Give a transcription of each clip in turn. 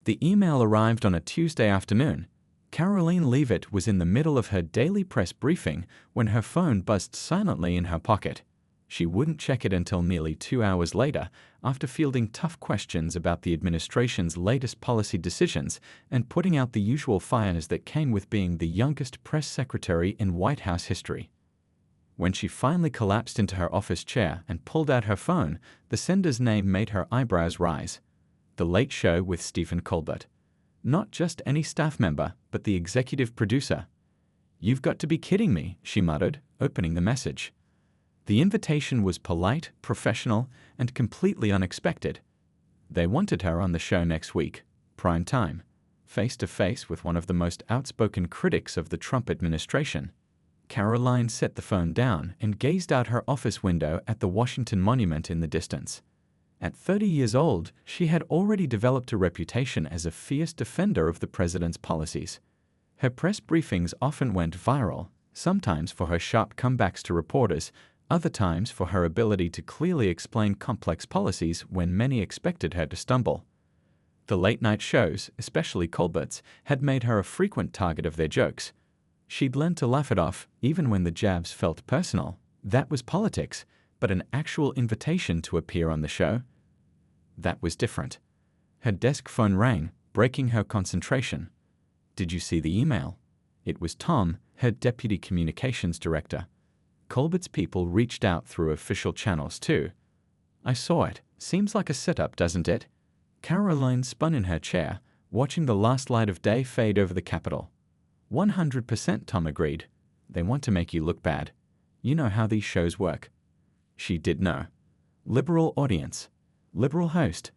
The email arrived on a Tuesday afternoon. Karoline Leavitt was in the middle of her daily press briefing when her phone buzzed silently in her pocket. She wouldn't check it until nearly 2 hours later, after fielding tough questions about the administration's latest policy decisions and putting out the usual fires that came with being the youngest press secretary in White House history. When she finally collapsed into her office chair and pulled out her phone, the sender's name made her eyebrows rise. The Late Show with Stephen Colbert. Not just any staff member, but the executive producer. "You've got to be kidding me," she muttered, opening the message. The invitation was polite, professional, and completely unexpected. They wanted her on the show next week, prime time, face-to-face with one of the most outspoken critics of the Trump administration. Karoline set the phone down and gazed out her office window at the Washington Monument in the distance. At 30 years old, she had already developed a reputation as a fierce defender of the president's policies. Her press briefings often went viral, sometimes for her sharp comebacks to reporters, other times for her ability to clearly explain complex policies when many expected her to stumble. The late-night shows, especially Colbert's, had made her a frequent target of their jokes. She'd learned to laugh it off, even when the jabs felt personal. That was politics, but an actual invitation to appear on the show? That was different. Her desk phone rang, breaking her concentration. "Did you see the email?" It was Tom, her deputy communications director. Colbert's people reached out through official channels too. "I saw it. Seems like a setup, doesn't it?" Karoline spun in her chair, watching the last light of day fade over the Capitol. 100%, Tom agreed. "They want to make you look bad. You know how these shows work." She did know. Liberal audience. Liberal host.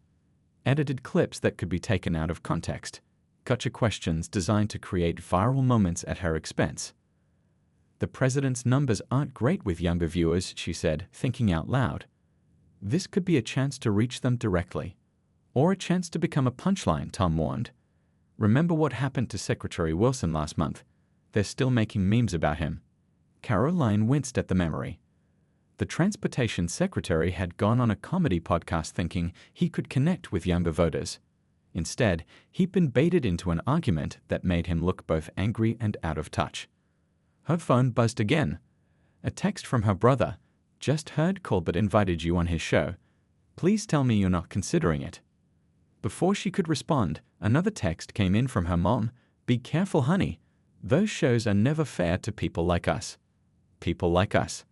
Edited clips that could be taken out of context. Gotcha questions designed to create viral moments at her expense. "The president's numbers aren't great with younger viewers," she said, thinking out loud. This could be a chance to reach them directly. Or a chance to become a punchline, Tom warned. "Remember what happened to Secretary Wilson last month? They're still making memes about him." Karoline winced at the memory. The transportation secretary had gone on a comedy podcast thinking he could connect with younger voters. Instead, he'd been baited into an argument that made him look both angry and out of touch. Her phone buzzed again. A text from her brother. "Just heard Colbert invited you on his show. Please tell me you're not considering it." Before she could respond, another text came in from her mom. "Be careful, honey. Those shows are never fair to people like us." People like us.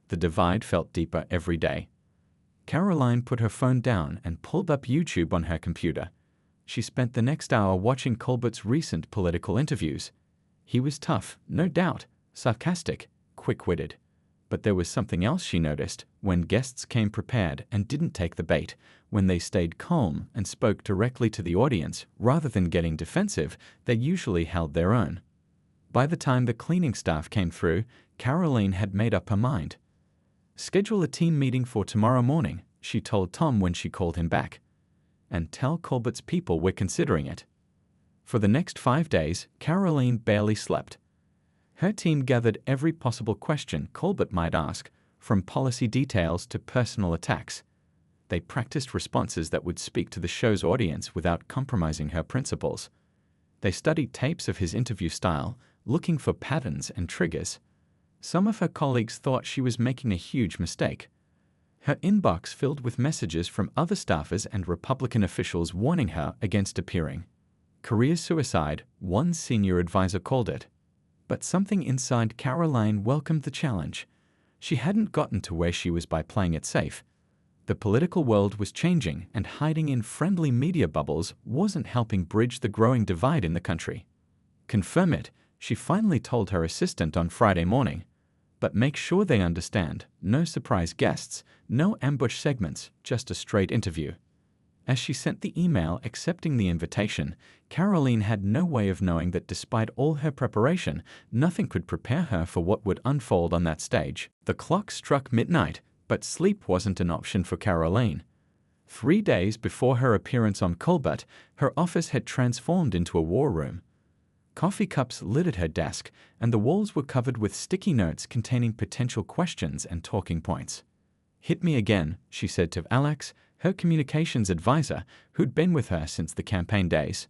The divide felt deeper every day. Karoline put her phone down and pulled up YouTube on her computer. She spent the next hour watching Colbert's recent political interviews. He was tough, no doubt, sarcastic, quick-witted. But there was something else she noticed when guests came prepared and didn't take the bait, when they stayed calm and spoke directly to the audience rather than getting defensive. They usually held their own. By the time the cleaning staff came through, Karoline had made up her mind. "Schedule a team meeting for tomorrow morning," she told Tom when she called him back. "And tell Colbert's people we're considering it." For the next 5 days, Karoline barely slept. Her team gathered every possible question Colbert might ask, from policy details to personal attacks. They practiced responses that would speak to the show's audience without compromising her principles. They studied tapes of his interview style, looking for patterns and triggers. Some of her colleagues thought she was making a huge mistake. Her inbox filled with messages from other staffers and Republican officials warning her against appearing. "Career suicide," one senior advisor called it. But something inside Karoline welcomed the challenge. She hadn't gotten to where she was by playing it safe. The political world was changing, and hiding in friendly media bubbles wasn't helping bridge the growing divide in the country. "Confirm it," she finally told her assistant on Friday morning. "But make sure they understand. No surprise guests, no ambush segments, just a straight interview." As she sent the email accepting the invitation, Karoline had no way of knowing that despite all her preparation, nothing could prepare her for what would unfold on that stage. The clock struck midnight, but sleep wasn't an option for Karoline. 3 days before her appearance on Colbert, her office had transformed into a war room. Coffee cups littered her desk, and the walls were covered with sticky notes containing potential questions and talking points. "Hit me again," she said to Alex, her communications advisor, who'd been with her since the campaign days.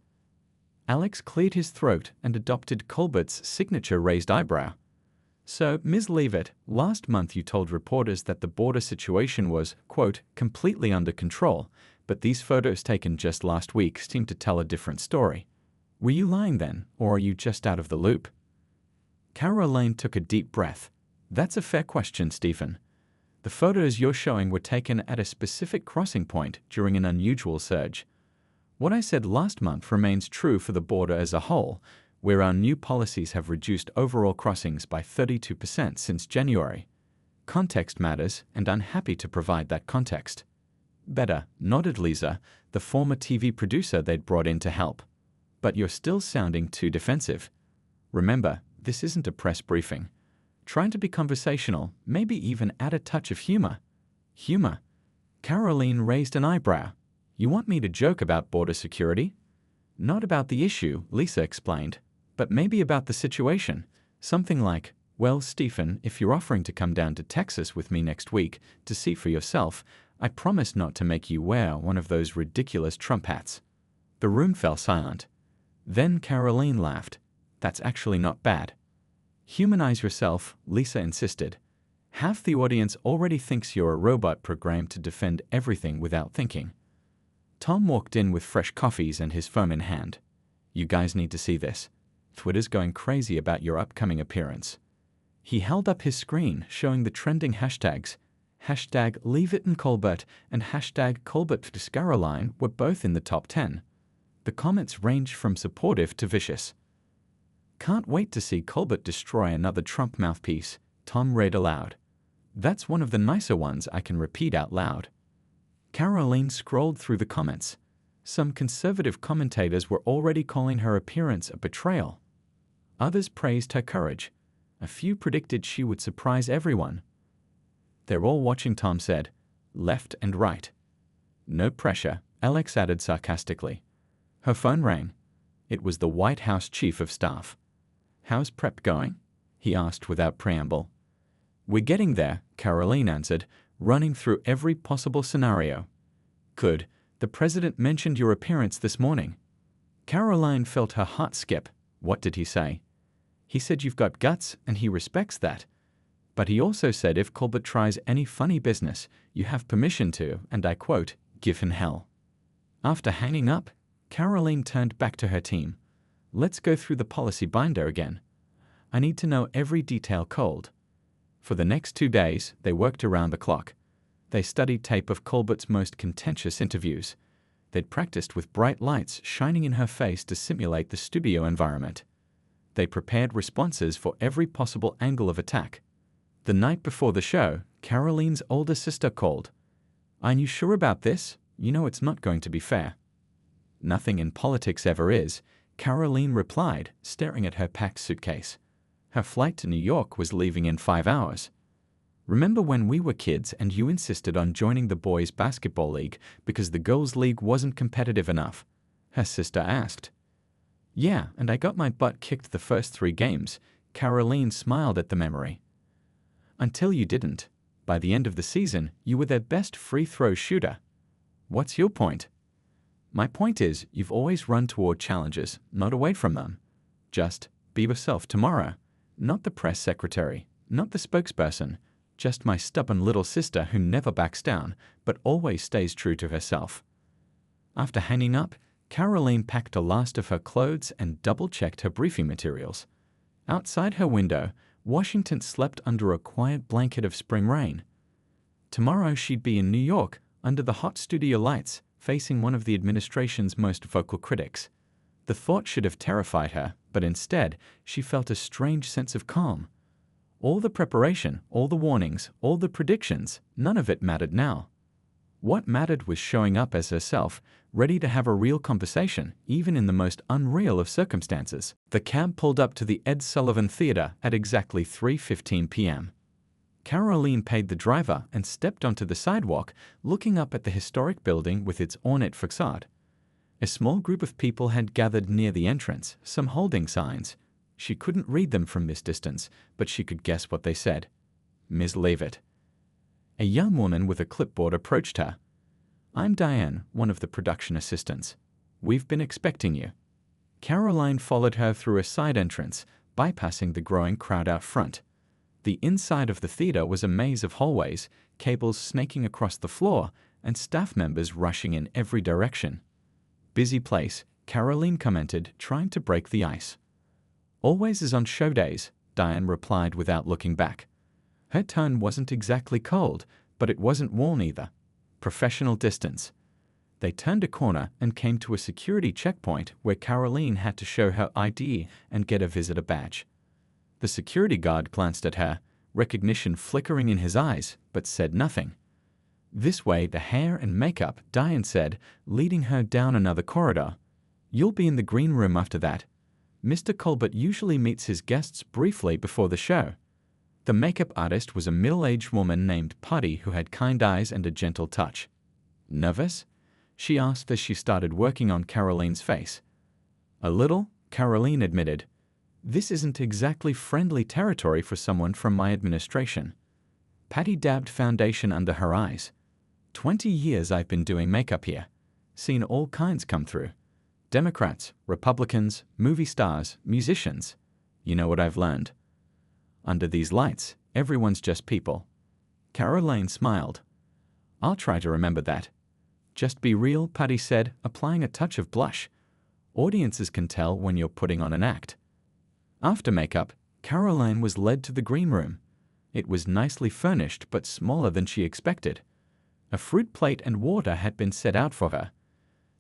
Alex cleared his throat and adopted Colbert's signature raised eyebrow. So, Ms. Leavitt, last month you told reporters that the border situation was, quote, completely under control, but these photos taken just last week seem to tell a different story. Were you lying then, or are you just out of the loop? Karoline took a deep breath. That's a fair question, Stephen. The photos you're showing were taken at a specific crossing point during an unusual surge. What I said last month remains true for the border as a whole, where our new policies have reduced overall crossings by 32% since January. Context matters, and I'm happy to provide that context. Better, nodded Lisa, the former TV producer they'd brought in to help. But you're still sounding too defensive. Remember, this isn't a press briefing. Trying to be conversational, maybe even add a touch of humor. Humor? Karoline raised an eyebrow. You want me to joke about border security? Not about the issue, Lisa explained, but maybe about the situation. Something like, well, Stephen, if you're offering to come down to Texas with me next week to see for yourself, I promise not to make you wear one of those ridiculous Trump hats. The room fell silent. Then Karoline laughed. That's actually not bad. Humanize yourself, Lisa insisted. Half the audience already thinks you're a robot programmed to defend everything without thinking. Tom walked in with fresh coffees and his phone in hand. You guys need to see this. Twitter's going crazy about your upcoming appearance. He held up his screen showing the trending hashtags. Hashtag Leavitt and Colbert and hashtag Colbert to Karoline were both in the top 10. The comments ranged from supportive to vicious. Can't wait to see Colbert destroy another Trump mouthpiece, Tom read aloud. That's one of the nicer ones I can repeat out loud. Karoline scrolled through the comments. Some conservative commentators were already calling her appearance a betrayal. Others praised her courage. A few predicted she would surprise everyone. They're all watching, Tom said, left and right. No pressure, Alex added sarcastically. Her phone rang. It was the White House Chief of Staff. How's prep going? He asked without preamble. We're getting there, Karoline answered, running through every possible scenario. Good. The president mentioned your appearance this morning. Karoline felt her heart skip. What did he say? He said you've got guts and he respects that. But he also said if Colbert tries any funny business, you have permission to, and I quote, give him hell. After hanging up, Karoline turned back to her team. Let's go through the policy binder again. I need to know every detail cold. For the next 2 days, they worked around the clock. They studied tape of Colbert's most contentious interviews. They'd practiced with bright lights shining in her face to simulate the studio environment. They prepared responses for every possible angle of attack. The night before the show, Karoline's older sister called. Aren't you sure about this? You know it's not going to be fair. Nothing in politics ever is, Karoline replied, staring at her packed suitcase. Her flight to New York was leaving in 5 hours. Remember when we were kids and you insisted on joining the boys' basketball league because the girls' league wasn't competitive enough? Her sister asked. Yeah, and I got my butt kicked the first 3 games. Karoline smiled at the memory. Until you didn't. By the end of the season, you were their best free throw shooter. What's your point? My point is, you've always run toward challenges, not away from them. Just be yourself tomorrow. Not the press secretary, not the spokesperson, just my stubborn little sister who never backs down, but always stays true to herself. After hanging up, Karoline packed the last of her clothes and double-checked her briefing materials. Outside her window, Washington slept under a quiet blanket of spring rain. Tomorrow she'd be in New York, under the hot studio lights, facing one of the administration's most vocal critics. The thought should have terrified her, but instead, she felt a strange sense of calm. All the preparation, all the warnings, all the predictions, none of it mattered now. What mattered was showing up as herself, ready to have a real conversation, even in the most unreal of circumstances. The cab pulled up to the Ed Sullivan Theater at exactly 3:15 p.m. Karoline paid the driver and stepped onto the sidewalk, looking up at the historic building with its ornate facade. A small group of people had gathered near the entrance, some holding signs. She couldn't read them from this distance, but she could guess what they said. Ms. Leavitt. A young woman with a clipboard approached her. I'm Diane, one of the production assistants. We've been expecting you. Karoline followed her through a side entrance, bypassing the growing crowd out front. The inside of the theater was a maze of hallways, cables snaking across the floor, and staff members rushing in every direction. Busy place, Karoline commented, trying to break the ice. Always is on show days, Diane replied without looking back. Her tone wasn't exactly cold, but it wasn't warm either. Professional distance. They turned a corner and came to a security checkpoint where Karoline had to show her ID and get a visitor badge. The security guard glanced at her, recognition flickering in his eyes, but said nothing. This way, the hair and makeup, Diane said, leading her down another corridor. You'll be in the green room after that. Mr. Colbert usually meets his guests briefly before the show. The makeup artist was a middle-aged woman named Putty who had kind eyes and a gentle touch. Nervous? She asked as she started working on Karoline's face. A little, Karoline admitted. This isn't exactly friendly territory for someone from my administration. Patty dabbed foundation under her eyes. 20 years I've been doing makeup here. Seen all kinds come through. Democrats, Republicans, movie stars, musicians. You know what I've learned. Under these lights, everyone's just people. Karoline smiled. I'll try to remember that. Just be real, Patty said, applying a touch of blush. Audiences can tell when you're putting on an act. After makeup, Karoline was led to the green room. It was nicely furnished but smaller than she expected. A fruit plate and water had been set out for her.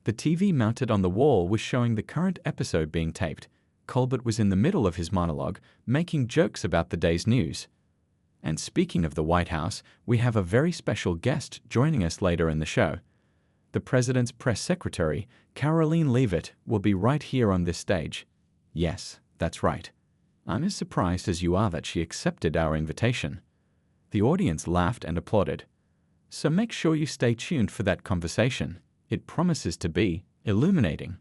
The TV mounted on the wall was showing the current episode being taped. Colbert was in the middle of his monologue, making jokes about the day's news. And speaking of the White House, we have a very special guest joining us later in the show. The President's press secretary, Karoline Leavitt, will be right here on this stage. Yes, that's right. I'm as surprised as you are that she accepted our invitation. The audience laughed and applauded. So make sure you stay tuned for that conversation. It promises to be illuminating.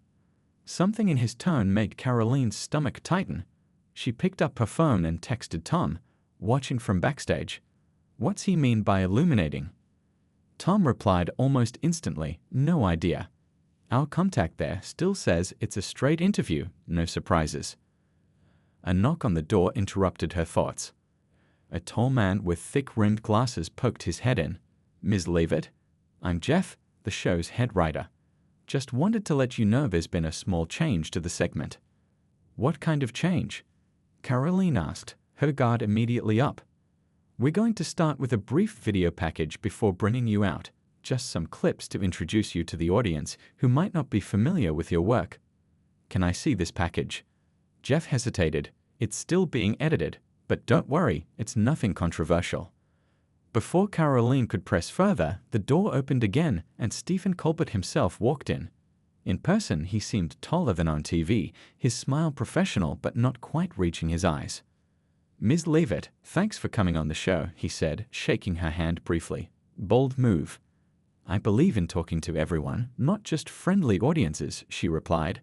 Something in his tone made Karoline's stomach tighten. She picked up her phone and texted Tom, watching from backstage. What's he mean by illuminating? Tom replied almost instantly, no idea. Our contact there still says it's a straight interview, no surprises. A knock on the door interrupted her thoughts. A tall man with thick-rimmed glasses poked his head in. Ms. Leavitt? I'm Jeff, the show's head writer. Just wanted to let you know there's been a small change to the segment. What kind of change? Karoline asked, her guard immediately up. We're going to start with a brief video package before bringing you out. Just some clips to introduce you to the audience who might not be familiar with your work. Can I see this package? Jeff hesitated. It's still being edited, but don't worry, it's nothing controversial. Before Karoline could press further, the door opened again and Stephen Colbert himself walked in. In person, he seemed taller than on TV, his smile professional but not quite reaching his eyes. Ms. Leavitt, thanks for coming on the show, he said, shaking her hand briefly. Bold move. I believe in talking to everyone, not just friendly audiences, she replied.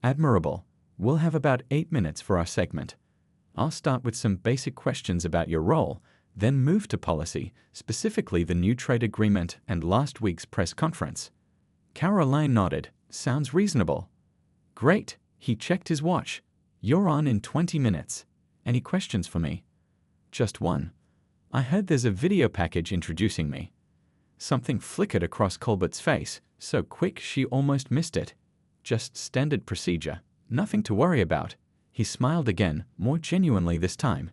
Admirable. We'll have about 8 minutes for our segment. I'll start with some basic questions about your role, then move to policy, specifically the new trade agreement and last week's press conference. Karoline nodded. Sounds reasonable. Great. He checked his watch. You're on in 20 minutes. Any questions for me? Just one. I heard there's a video package introducing me. Something flickered across Colbert's face, so quick she almost missed it. Just standard procedure. Nothing to worry about. He smiled again, more genuinely this time.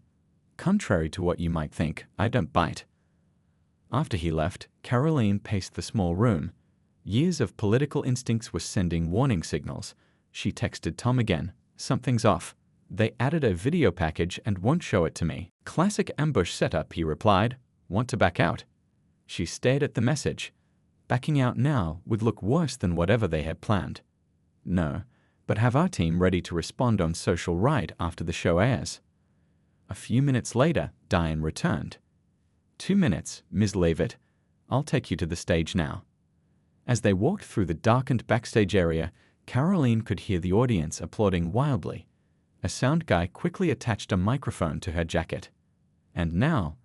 Contrary to what you might think, I don't bite. After he left, Karoline paced the small room. Years of political instincts were sending warning signals. She texted Tom again. Something's off. They added a video package and won't show it to me. Classic ambush setup, he replied. Want to back out? She stared at the message. Backing out now would look worse than whatever they had planned. No, but have our team ready to respond on social right after the show airs. A few minutes later, Diane returned. 2 minutes, Ms. Leavitt. I'll take you to the stage now. As they walked through the darkened backstage area, Karoline could hear the audience applauding wildly. A sound guy quickly attached a microphone to her jacket. And now,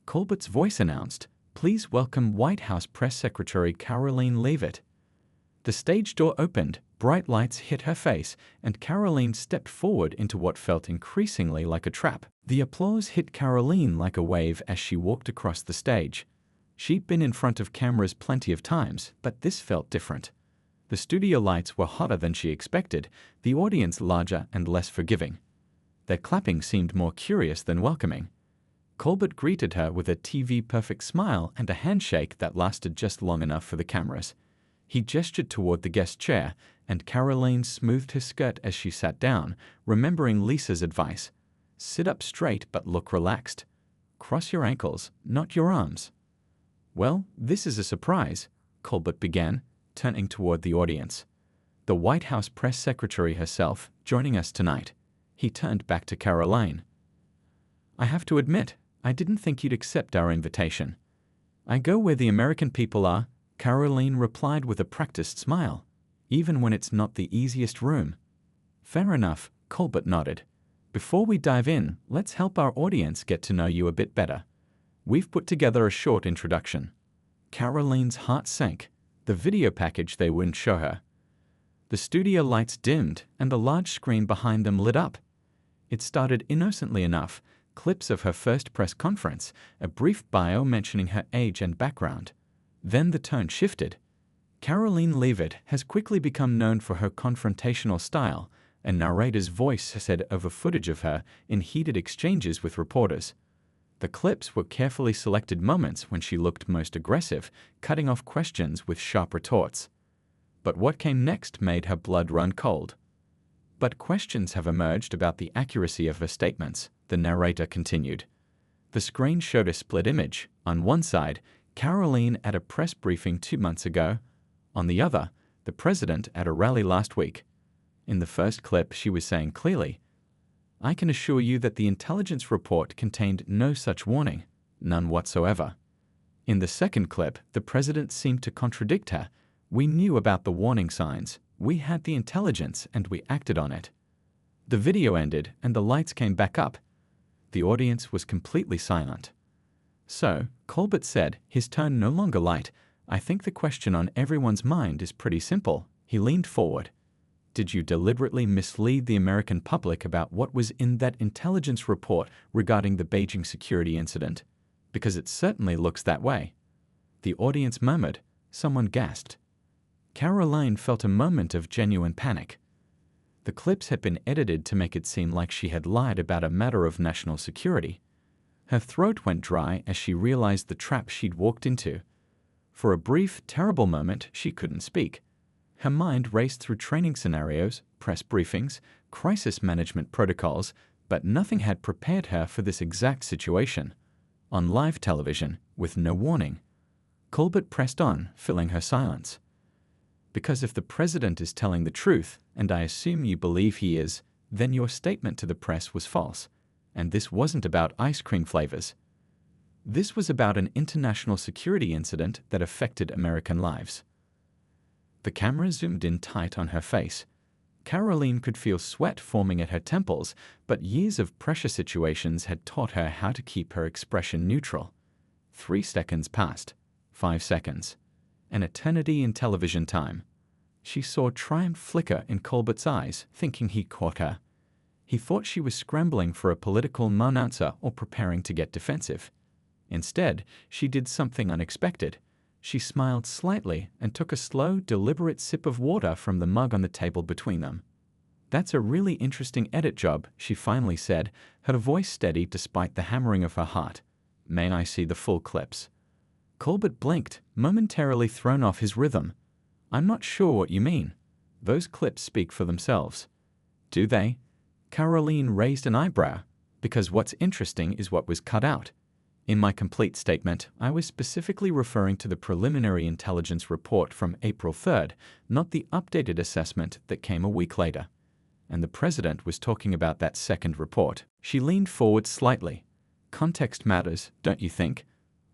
Colbert's voice announced, Please welcome White House Press Secretary Karoline Leavitt. The stage door opened, bright lights hit her face, and Karoline stepped forward into what felt increasingly like a trap. The applause hit Karoline like a wave as she walked across the stage. She'd been in front of cameras plenty of times, but this felt different. The studio lights were hotter than she expected, the audience larger and less forgiving. Their clapping seemed more curious than welcoming. Colbert greeted her with a TV-perfect smile and a handshake that lasted just long enough for the cameras. He gestured toward the guest chair, and Karoline smoothed her skirt as she sat down, remembering Lisa's advice. Sit up straight but look relaxed. Cross your ankles, not your arms. Well, this is a surprise, Colbert began, turning toward the audience. The White House press secretary herself joining us tonight. He turned back to Karoline. I have to admit, I didn't think you'd accept our invitation. I go where the American people are, Karoline replied with a practiced smile, even when it's not the easiest room. Fair enough, Colbert nodded. Before we dive in, let's help our audience get to know you a bit better. We've put together a short introduction. Karoline's heart sank. The video package they wouldn't show her. The studio lights dimmed and the large screen behind them lit up. It started innocently enough, clips of her first press conference, a brief bio mentioning her age and background. Then the tone shifted. Karoline Leavitt has quickly become known for her confrontational style, a narrator's voice said over footage of her in heated exchanges with reporters. The clips were carefully selected moments when she looked most aggressive, cutting off questions with sharp retorts. But what came next made her blood run cold. But questions have emerged about the accuracy of her statements, the narrator continued. The screen showed a split image. On one side, Karoline at a press briefing 2 months ago. On the other, the president at a rally last week. In the first clip, she was saying clearly, I can assure you that the intelligence report contained no such warning, none whatsoever. In the second clip, the president seemed to contradict her. We knew about the warning signs. We had the intelligence and we acted on it. The video ended and the lights came back up. The audience was completely silent. So, Colbert said, his tone no longer light, I think the question on everyone's mind is pretty simple. He leaned forward. Did you deliberately mislead the American public about what was in that intelligence report regarding the Beijing security incident? Because it certainly looks that way. The audience murmured. Someone gasped. Karoline felt a moment of genuine panic. The clips had been edited to make it seem like she had lied about a matter of national security. Her throat went dry as she realized the trap she'd walked into. For a brief, terrible moment, she couldn't speak. Her mind raced through training scenarios, press briefings, crisis management protocols, but nothing had prepared her for this exact situation. On live television, with no warning. Colbert pressed on, filling her silence. Because if the president is telling the truth, and I assume you believe he is, then your statement to the press was false. And this wasn't about ice cream flavors. This was about an international security incident that affected American lives. The camera zoomed in tight on her face. Karoline could feel sweat forming at her temples, but years of pressure situations had taught her how to keep her expression neutral. 3 seconds passed. 5 seconds. An eternity in television time. She saw triumph flicker in Colbert's eyes, thinking he caught her. He thought she was scrambling for a political non-answer or preparing to get defensive. Instead, she did something unexpected. She smiled slightly and took a slow, deliberate sip of water from the mug on the table between them. That's a really interesting edit job, she finally said, her voice steady despite the hammering of her heart. May I see the full clips? Colbert blinked, momentarily thrown off his rhythm. I'm not sure what you mean. Those clips speak for themselves. Do they? Karoline raised an eyebrow, because what's interesting is what was cut out. In my complete statement, I was specifically referring to the preliminary intelligence report from April 3rd, not the updated assessment that came a week later. And the president was talking about that second report. She leaned forward slightly. Context matters, don't you think?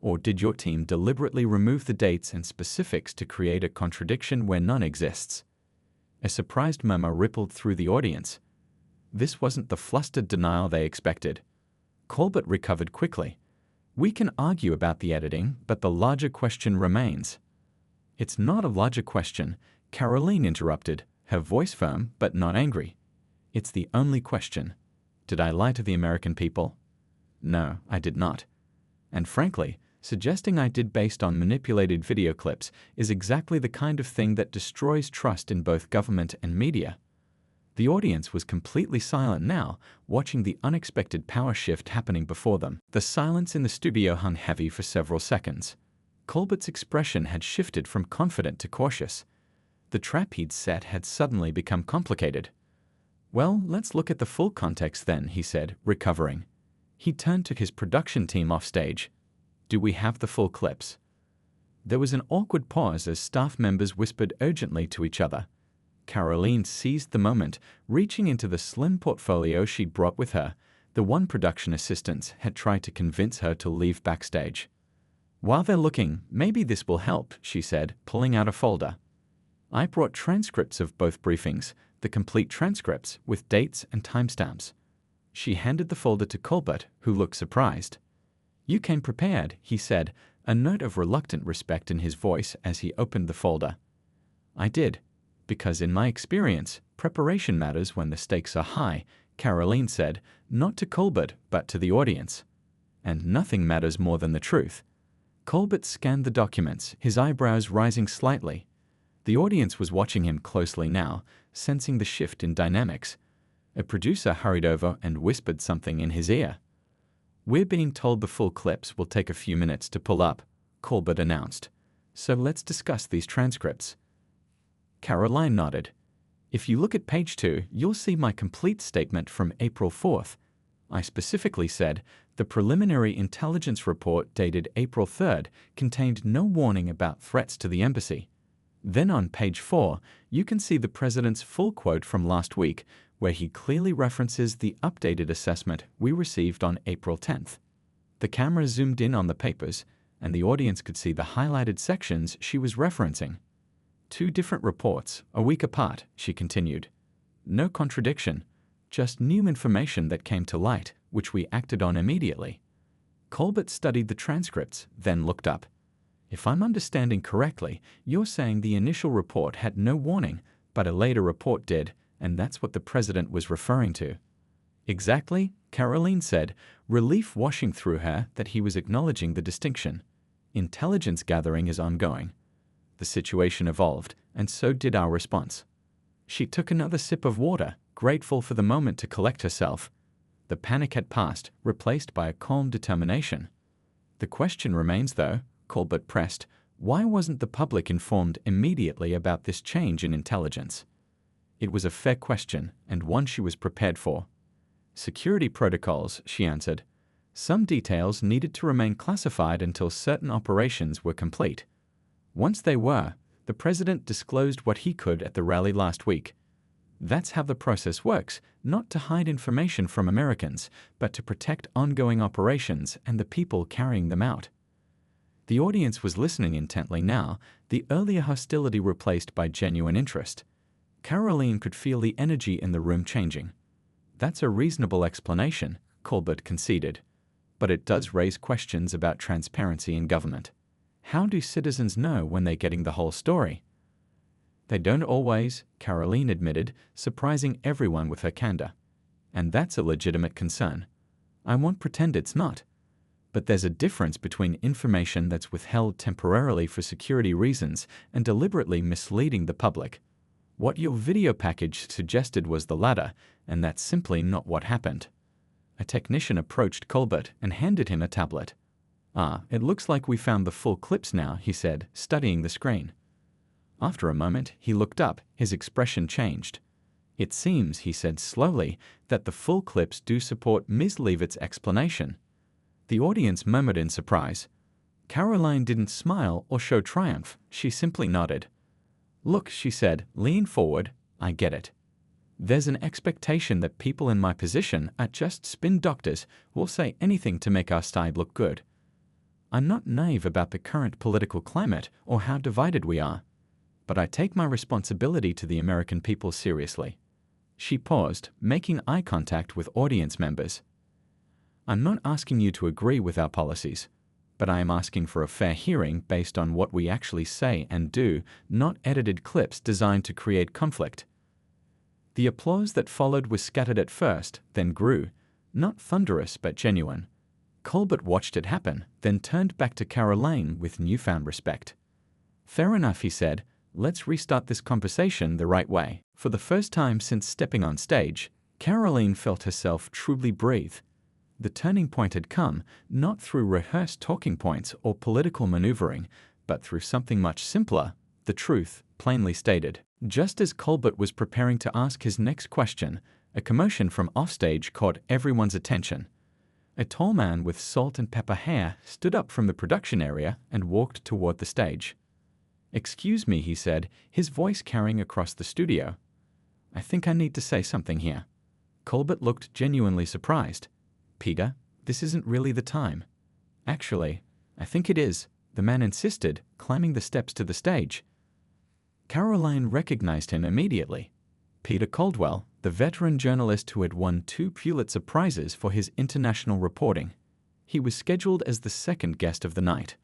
Or did your team deliberately remove the dates and specifics to create a contradiction where none exists? A surprised murmur rippled through the audience. This wasn't the flustered denial they expected. Colbert recovered quickly. We can argue about the editing, but the larger question remains. It's not a larger question, Karoline interrupted, her voice firm but not angry. It's the only question. Did I lie to the American people? No, I did not. And frankly, suggesting I did based on manipulated video clips is exactly the kind of thing that destroys trust in both government and media. The audience was completely silent now, watching the unexpected power shift happening before them. The silence in the studio hung heavy for several seconds. Colbert's expression had shifted from confident to cautious. The trap he'd set had suddenly become complicated. Well, let's look at the full context then, he said, recovering. He turned to his production team offstage. Do we have the full clips? There was an awkward pause as staff members whispered urgently to each other. Karoline seized the moment, reaching into the slim portfolio she'd brought with her. The one production assistant had tried to convince her to leave backstage. While they're looking, maybe this will help, she said, pulling out a folder. I brought transcripts of both briefings, the complete transcripts with dates and timestamps. She handed the folder to Colbert, who looked surprised. You came prepared, he said, a note of reluctant respect in his voice as he opened the folder. I did, because in my experience, preparation matters when the stakes are high, Karoline said, not to Colbert, but to the audience. And nothing matters more than the truth. Colbert scanned the documents, his eyebrows rising slightly. The audience was watching him closely now, sensing the shift in dynamics. A producer hurried over and whispered something in his ear. We're being told the full clips will take a few minutes to pull up, Colbert announced. So let's discuss these transcripts. Karoline nodded. If you look at page 2, you'll see my complete statement from April 4th. I specifically said, the preliminary intelligence report dated April 3rd contained no warning about threats to the embassy. Then on page 4, you can see the president's full quote from last week, where he clearly references the updated assessment we received on April 10th. The camera zoomed in on the papers, and the audience could see the highlighted sections she was referencing. 2 different reports, a week apart, she continued. No contradiction, just new information that came to light, which we acted on immediately. Colbert studied the transcripts, then looked up. If I'm understanding correctly, you're saying the initial report had no warning, but a later report did, and that's what the president was referring to. Exactly, Karoline said, relief washing through her that he was acknowledging the distinction. Intelligence gathering is ongoing. The situation evolved, and so did our response. She took another sip of water, grateful for the moment to collect herself. The panic had passed, replaced by a calm determination. The question remains, though, Colbert pressed, why wasn't the public informed immediately about this change in intelligence? It was a fair question, and one she was prepared for. Security protocols, she answered. Some details needed to remain classified until certain operations were complete. Once they were, the president disclosed what he could at the rally last week. That's how the process works, not to hide information from Americans, but to protect ongoing operations and the people carrying them out. The audience was listening intently now, the earlier hostility replaced by genuine interest. Karoline could feel the energy in the room changing. That's a reasonable explanation, Colbert conceded. But it does raise questions about transparency in government. How do citizens know when they're getting the whole story? They don't always, Karoline admitted, surprising everyone with her candor. And that's a legitimate concern. I won't pretend it's not. But there's a difference between information that's withheld temporarily for security reasons and deliberately misleading the public. What your video package suggested was the latter, and that's simply not what happened. A technician approached Colbert and handed him a tablet. It looks like we found the full clips now, he said, studying the screen. After a moment, he looked up, his expression changed. It seems, he said slowly, that the full clips do support Ms. Leavitt's explanation. The audience murmured in surprise. Karoline didn't smile or show triumph, she simply nodded. Look, she said, leaning forward, I get it. There's an expectation that people in my position are just spin doctors who will say anything to make our side look good. I'm not naive about the current political climate or how divided we are, but I take my responsibility to the American people seriously. She paused, making eye contact with audience members. I'm not asking you to agree with our policies, but I am asking for a fair hearing based on what we actually say and do, not edited clips designed to create conflict. The applause that followed was scattered at first, then grew, not thunderous but genuine. Colbert watched it happen, then turned back to Karoline with newfound respect. "Fair enough," he said. "Let's restart this conversation the right way." For the first time since stepping on stage, Karoline felt herself truly breathe. The turning point had come, not through rehearsed talking points or political maneuvering, but through something much simpler, the truth, plainly stated. Just as Colbert was preparing to ask his next question, a commotion from offstage caught everyone's attention. A tall man with salt and pepper hair stood up from the production area and walked toward the stage. "Excuse me," he said, his voice carrying across the studio. "I think I need to say something here." Colbert looked genuinely surprised. "Peter, this isn't really the time." "Actually, I think it is," the man insisted, climbing the steps to the stage. Karoline recognized him immediately. Peter Caldwell, the veteran journalist who had won 2 Pulitzer Prizes for his international reporting. He was scheduled as the second guest of the night.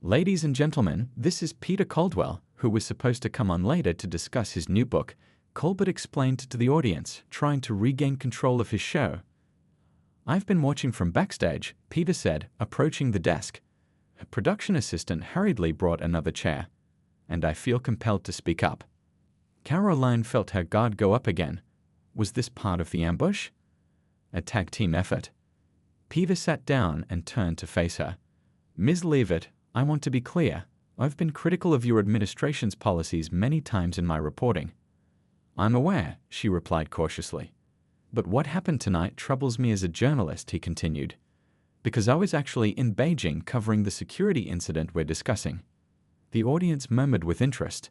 "Ladies and gentlemen, this is Peter Caldwell, who was supposed to come on later to discuss his new book," Colbert explained to the audience, trying to regain control of his show. "I've been watching from backstage," Peter said, approaching the desk. A production assistant hurriedly brought another chair. "And I feel compelled to speak up." Karoline felt her guard go up again. Was this part of the ambush? A tag team effort? Peter sat down and turned to face her. "Ms. Leavitt, I want to be clear. I've been critical of your administration's policies many times in my reporting." "I'm aware," she replied cautiously. "But what happened tonight troubles me as a journalist," he continued, "because I was actually in Beijing covering the security incident we're discussing." The audience murmured with interest.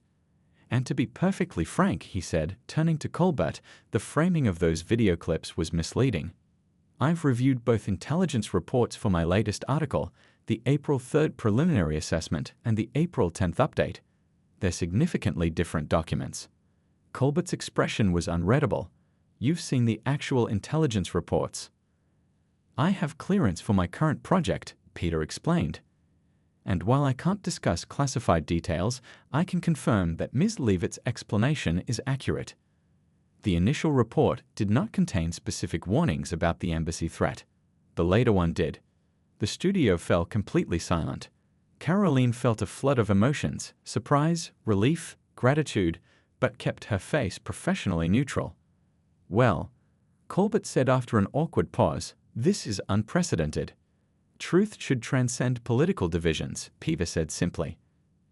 "And to be perfectly frank," he said, turning to Colbert, "the framing of those video clips was misleading. I've reviewed both intelligence reports for my latest article, the April 3rd preliminary assessment and the April 10th update. They're significantly different documents." Colbert's expression was unreadable. "You've seen the actual intelligence reports." "I have clearance for my current project," Peter explained. "And while I can't discuss classified details, I can confirm that Ms. Leavitt's explanation is accurate. The initial report did not contain specific warnings about the embassy threat. The later one did." The studio fell completely silent. Karoline felt a flood of emotions, surprise, relief, gratitude, but kept her face professionally neutral. "Well," Colbert said after an awkward pause, "this is unprecedented." "Truth should transcend political divisions," Peter said simply.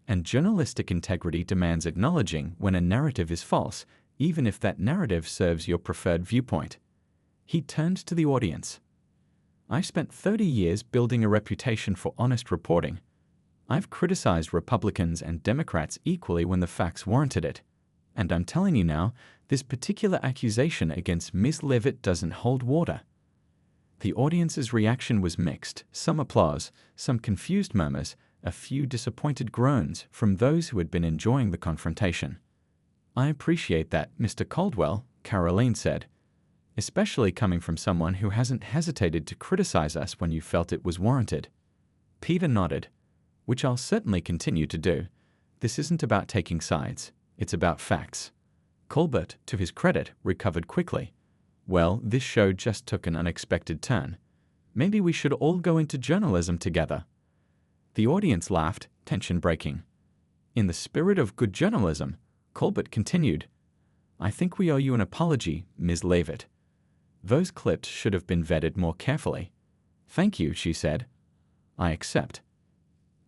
"And journalistic integrity demands acknowledging when a narrative is false, even if that narrative serves your preferred viewpoint." He turned to the audience. "I've spent 30 years building a reputation for honest reporting. I've criticized Republicans and Democrats equally when the facts warranted it. And I'm telling you now, this particular accusation against Ms. Leavitt doesn't hold water." The audience's reaction was mixed, some applause, some confused murmurs, a few disappointed groans from those who had been enjoying the confrontation. "I appreciate that, Mr. Caldwell," Karoline said, "especially coming from someone who hasn't hesitated to criticize us when you felt it was warranted." Peter nodded. "Which I'll certainly continue to do. This isn't about taking sides. It's about facts." Colbert, to his credit, recovered quickly. "Well, this show just took an unexpected turn. Maybe we should all go into journalism together." The audience laughed, tension breaking. "In the spirit of good journalism," Colbert continued, "I think we owe you an apology, Ms. Leavitt. Those clips should have been vetted more carefully." "Thank you," she said. "I accept."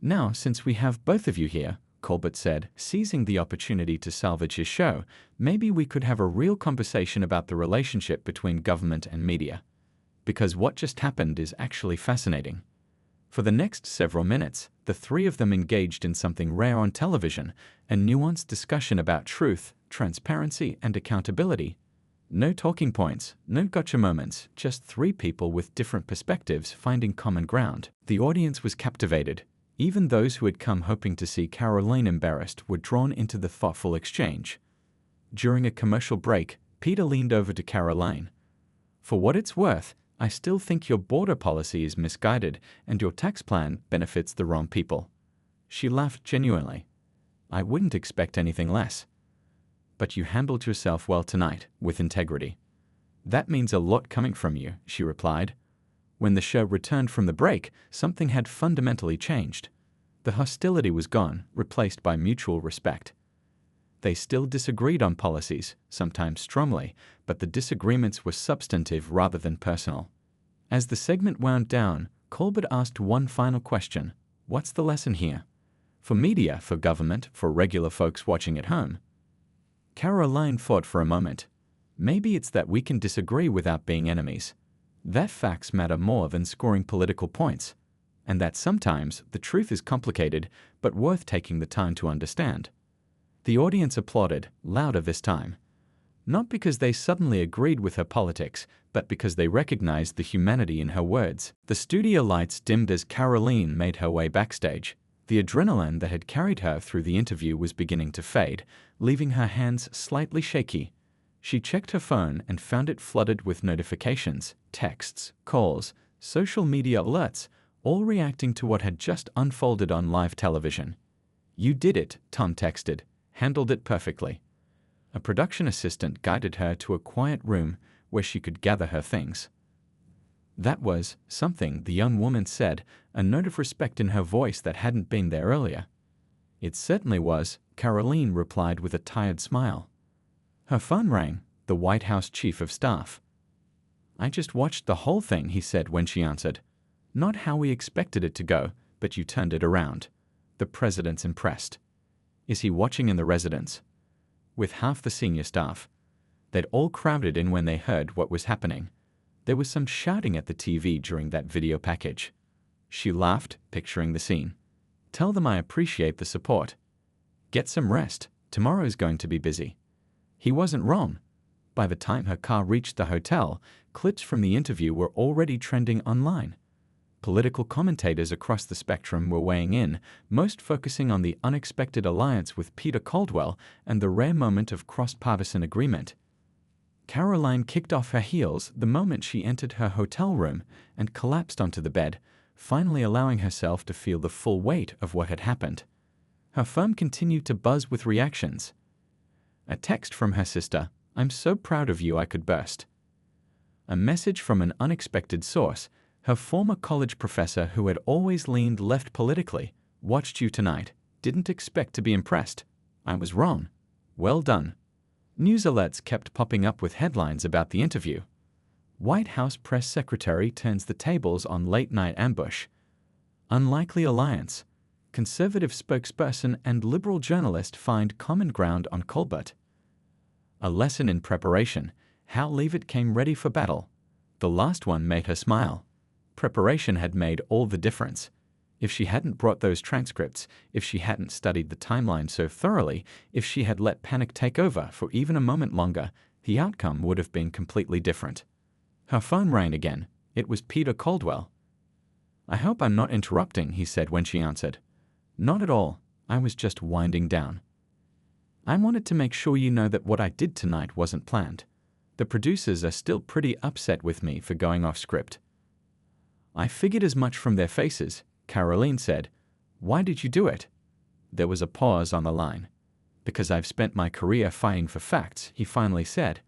"Now, since we have both of you here," Colbert said, seizing the opportunity to salvage his show, "maybe we could have a real conversation about the relationship between government and media. Because what just happened is actually fascinating." For the next several minutes, the three of them engaged in something rare on television, a nuanced discussion about truth, transparency, and accountability. No talking points, no gotcha moments, just three people with different perspectives finding common ground. The audience was captivated. Even those who had come hoping to see Karoline embarrassed were drawn into the thoughtful exchange. During a commercial break, Peter leaned over to Karoline. "For what it's worth, I still think your border policy is misguided and your tax plan benefits the wrong people." She laughed genuinely. "I wouldn't expect anything less. But you handled yourself well tonight, with integrity." "That means a lot coming from you," she replied. When the show returned from the break, something had fundamentally changed. The hostility was gone, replaced by mutual respect. They still disagreed on policies, sometimes strongly, but the disagreements were substantive rather than personal. As the segment wound down, Colbert asked one final question: "What's the lesson here? For media, for government, for regular folks watching at home?" Karoline thought for a moment. "Maybe it's that we can disagree without being enemies. That facts matter more than scoring political points. And that sometimes the truth is complicated, but worth taking the time to understand." The audience applauded, louder this time. Not because they suddenly agreed with her politics, but because they recognized the humanity in her words. The studio lights dimmed as Karoline made her way backstage. The adrenaline that had carried her through the interview was beginning to fade, leaving her hands slightly shaky. She checked her phone and found it flooded with notifications, texts, calls, social media alerts, all reacting to what had just unfolded on live television. "You did it," Tom texted. "Handled it perfectly." A production assistant guided her to a quiet room where she could gather her things. "That was something," the young woman said, a note of respect in her voice that hadn't been there earlier. "It certainly was," Karoline replied with a tired smile. Her phone rang, the White House chief of staff. "I just watched the whole thing," he said when she answered. "Not how we expected it to go, but you turned it around. The president's impressed." "Is he watching in the residence?" "With half the senior staff." They'd all crowded in when they heard what was happening. There was some shouting at the TV during that video package. She laughed, picturing the scene. "Tell them I appreciate the support. Get some rest. Tomorrow's going to be busy." He wasn't wrong. By the time her car reached the hotel, clips from the interview were already trending online. Political commentators across the spectrum were weighing in, most focusing on the unexpected alliance with Peter Caldwell and the rare moment of cross-partisan agreement. Karoline kicked off her heels the moment she entered her hotel room and collapsed onto the bed, finally allowing herself to feel the full weight of what had happened. Her phone continued to buzz with reactions. A text from her sister: "I'm so proud of you I could burst." A message from an unexpected source: her former college professor who had always leaned left politically: "Watched you tonight. Didn't expect to be impressed. I was wrong. Well done." News alerts kept popping up with headlines about the interview. White House press secretary turns the tables on late-night ambush. Unlikely alliance. Conservative spokesperson and liberal journalist find common ground on Colbert. A lesson in preparation. How Leavitt came ready for battle. The last one made her smile. Preparation had made all the difference. If she hadn't brought those transcripts, if she hadn't studied the timeline so thoroughly, if she had let panic take over for even a moment longer, the outcome would have been completely different. Her phone rang again. It was Peter Caldwell. "I hope I'm not interrupting," he said when she answered. "Not at all. I was just winding down. I wanted to make sure you know that what I did tonight wasn't planned. The producers are still pretty upset with me for going off script." "I figured as much from their faces," Karoline said. "Why did you do it?" There was a pause on the line. "Because I've spent my career fighting for facts," he finally said.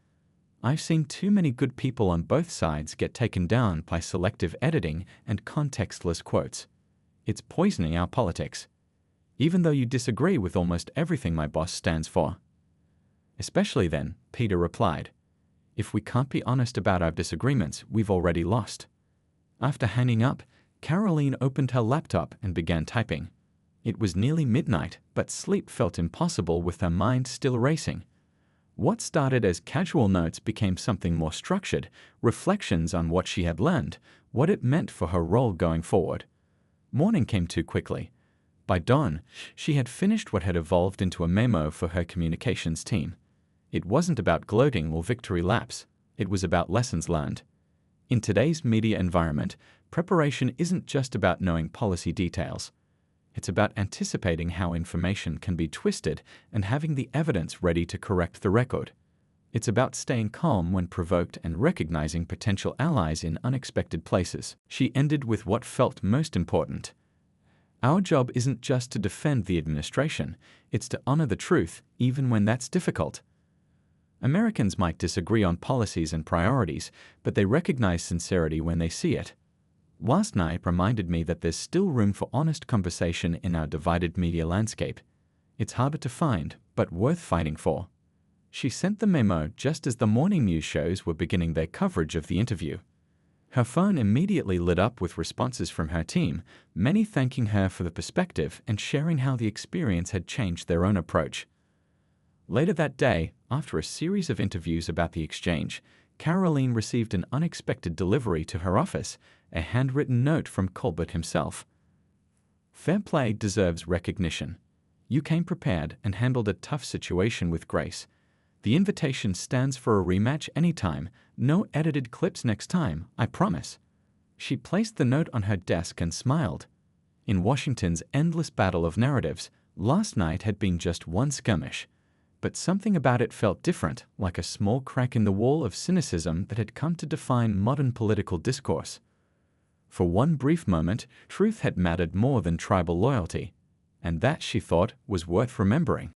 "I've seen too many good people on both sides get taken down by selective editing and contextless quotes. It's poisoning our politics. Even though you disagree with almost everything my boss stands for." "Especially then," Peter replied. "If we can't be honest about our disagreements, we've already lost." After hanging up, Karoline opened her laptop and began typing. It was nearly midnight, but sleep felt impossible with her mind still racing. What started as casual notes became something more structured, reflections on what she had learned, what it meant for her role going forward. Morning came too quickly. By dawn, she had finished what had evolved into a memo for her communications team. It wasn't about gloating or victory laps. It was about lessons learned. In today's media environment, preparation isn't just about knowing policy details. It's about anticipating how information can be twisted and having the evidence ready to correct the record. It's about staying calm when provoked and recognizing potential allies in unexpected places. She ended with what felt most important. Our job isn't just to defend the administration, it's to honor the truth, even when that's difficult. Americans might disagree on policies and priorities, but they recognize sincerity when they see it. Last night reminded me that there's still room for honest conversation in our divided media landscape. It's harder to find, but worth fighting for. She sent the memo just as the morning news shows were beginning their coverage of the interview. Her phone immediately lit up with responses from her team, many thanking her for the perspective and sharing how the experience had changed their own approach. Later that day, after a series of interviews about the exchange, Karoline received an unexpected delivery to her office, a handwritten note from Colbert himself. Fair play deserves recognition. You came prepared and handled a tough situation with grace. The invitation stands for a rematch anytime, no edited clips next time, I promise. She placed the note on her desk and smiled. In Washington's endless battle of narratives, last night had been just one skirmish. But something about it felt different, like a small crack in the wall of cynicism that had come to define modern political discourse. For one brief moment, truth had mattered more than tribal loyalty, and that, she thought, was worth remembering.